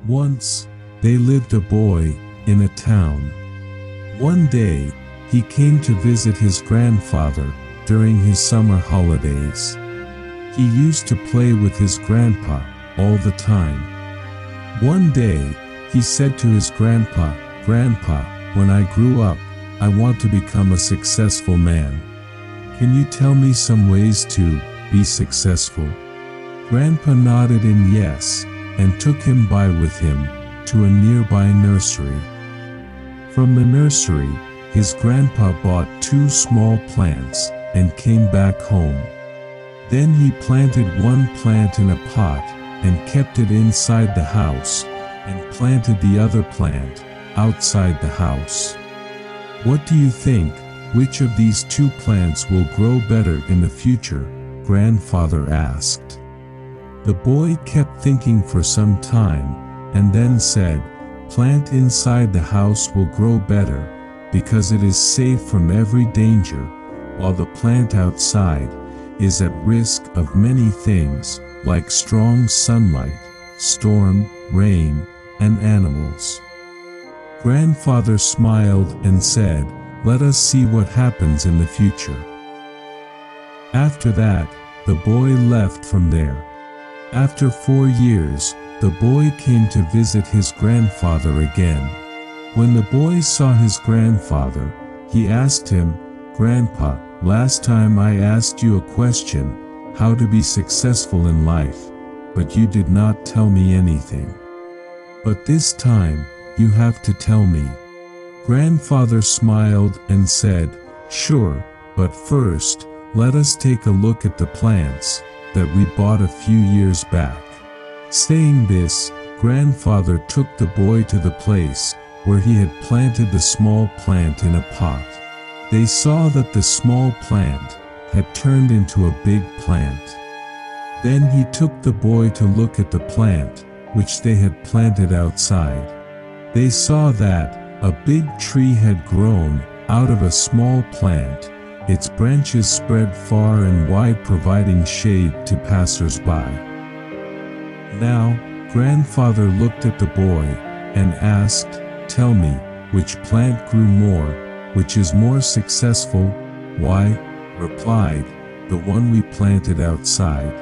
Once, there lived a boy in a town. One day, he came to visit his grandfather during his summer holidays. He used to play with his grandpa all the time. One day, he said to his grandpa, "Grandpa, when I grew up, I want to become a successful man. Can you tell me some ways to be successful?" Grandpa nodded in yes, and took him with him to a nearby nursery. From the nursery, his grandpa bought 2 small plants and came back home. Then he planted one plant in a pot and kept it inside the house, and planted the other plant outside the house. "What do you think? Which of these 2 plants will grow better in the future?" Grandfather asked. The boy kept thinking for some time, and then said, "Plant inside the house will grow better, because it is safe from every danger, while the plant outside is at risk of many things, like strong sunlight, storm, rain, and animals." Grandfather smiled and said, "Let us see what happens in the future." After that, the boy left from there. After 4 years, the boy came to visit his grandfather again. When the boy saw his grandfather, he asked him, "Grandpa, last time I asked you a question, how to be successful in life, but you did not tell me anything. But this time, you have to tell me." Grandfather smiled and said, "Sure, but first, let us take a look at the plants that we bought a few years back." Saying this, Grandfather took the boy to the place where he had planted the small plant in a pot. They saw that the small plant had turned into a big plant. Then he took the boy to look at the plant which they had planted outside. They saw that a big tree had grown out of a small plant, its branches spread far and wide, providing shade to passers-by. Now, Grandfather looked at the boy and asked, "Tell me, which plant grew more, which is more successful?" "Why," replied, "the one we planted outside."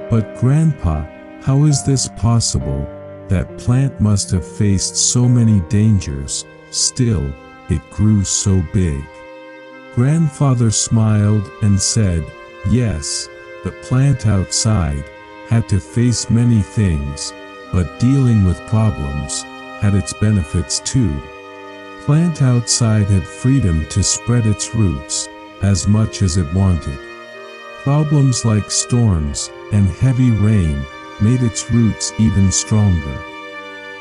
"But Grandpa, how is this possible? That plant must have faced so many dangers, still, it grew so big." Grandfather smiled and said, "Yes, the plant outside had to face many things, but dealing with problems had its benefits too. Plant outside had freedom to spread its roots as much as it wanted. Problems like storms and heavy rain made its roots even stronger.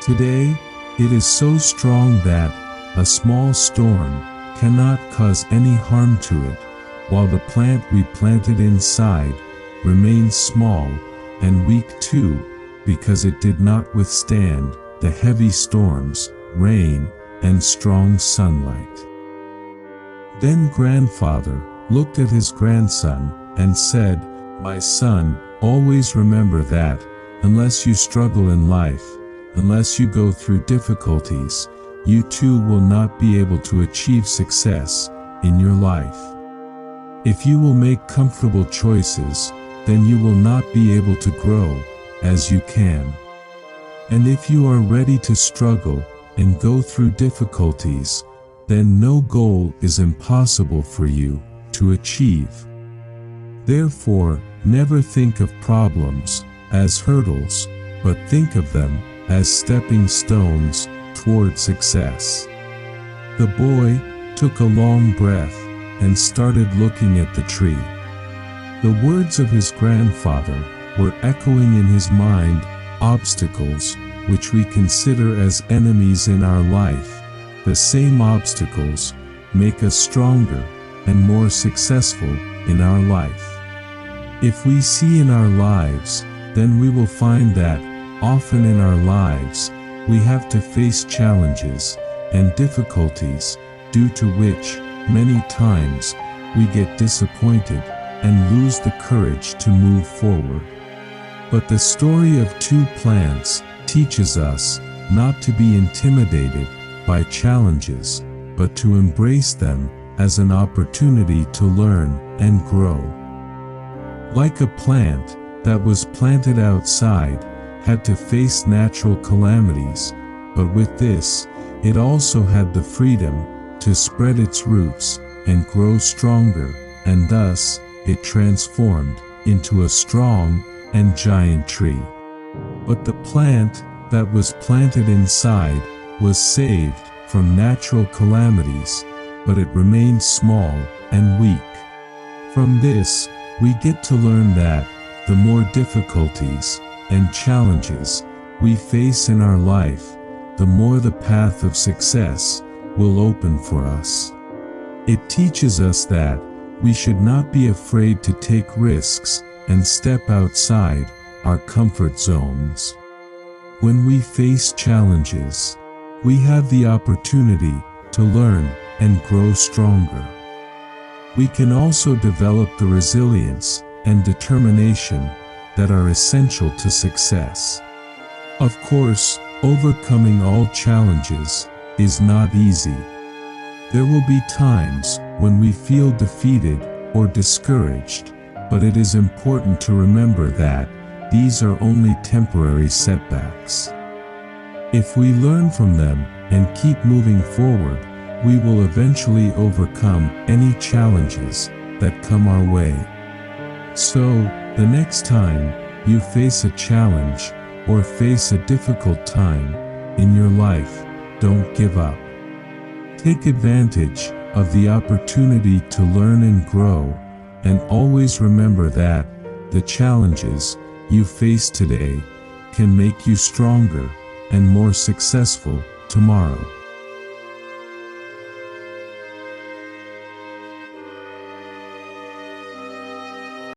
Today, it is so strong that a small storm cannot cause any harm to it, while the plant we planted inside remains small and weak too, because it did not withstand the heavy storms, rain, and strong sunlight." Then Grandfather looked at his grandson and said, "My son, always remember that, unless you struggle in life, unless you go through difficulties, you too will not be able to achieve success in your life. If you will make comfortable choices, then you will not be able to grow as you can. And if you are ready to struggle and go through difficulties, then no goal is impossible for you to achieve. Therefore, never think of problems as hurdles, but think of them as stepping stones toward success." The boy took a long breath and started looking at the tree. The words of his grandfather were echoing in his mind. Obstacles, which we consider as enemies in our life, the same obstacles make us stronger and more successful in our life. If we see in our lives, then we will find that often in our lives we have to face challenges and difficulties, due to which many times we get disappointed and lose the courage to move forward. But the story of 2 plants teaches us not to be intimidated by challenges, but to embrace them as an opportunity to learn and grow. Like a plant that was planted outside had to face natural calamities, but with this, it also had the freedom to spread its roots and grow stronger, and thus, it transformed into a strong and giant tree. But the plant that was planted inside was saved from natural calamities, but it remained small and weak. From this, we get to learn that the more difficulties and challenges we face in our life, the more the path of success will open for us. It teaches us that we should not be afraid to take risks and step outside our comfort zones. When we face challenges, we have the opportunity to learn and grow stronger. We can also develop the resilience and determination that are essential to success. Of course, overcoming all challenges is not easy. There will be times when we feel defeated or discouraged, but it is important to remember that these are only temporary setbacks. If we learn from them and keep moving forward, we will eventually overcome any challenges that come our way. So, the next time you face a challenge or face a difficult time in your life, don't give up. Take advantage of the opportunity to learn and grow, and always remember that the challenges you face today can make you stronger and more successful tomorrow.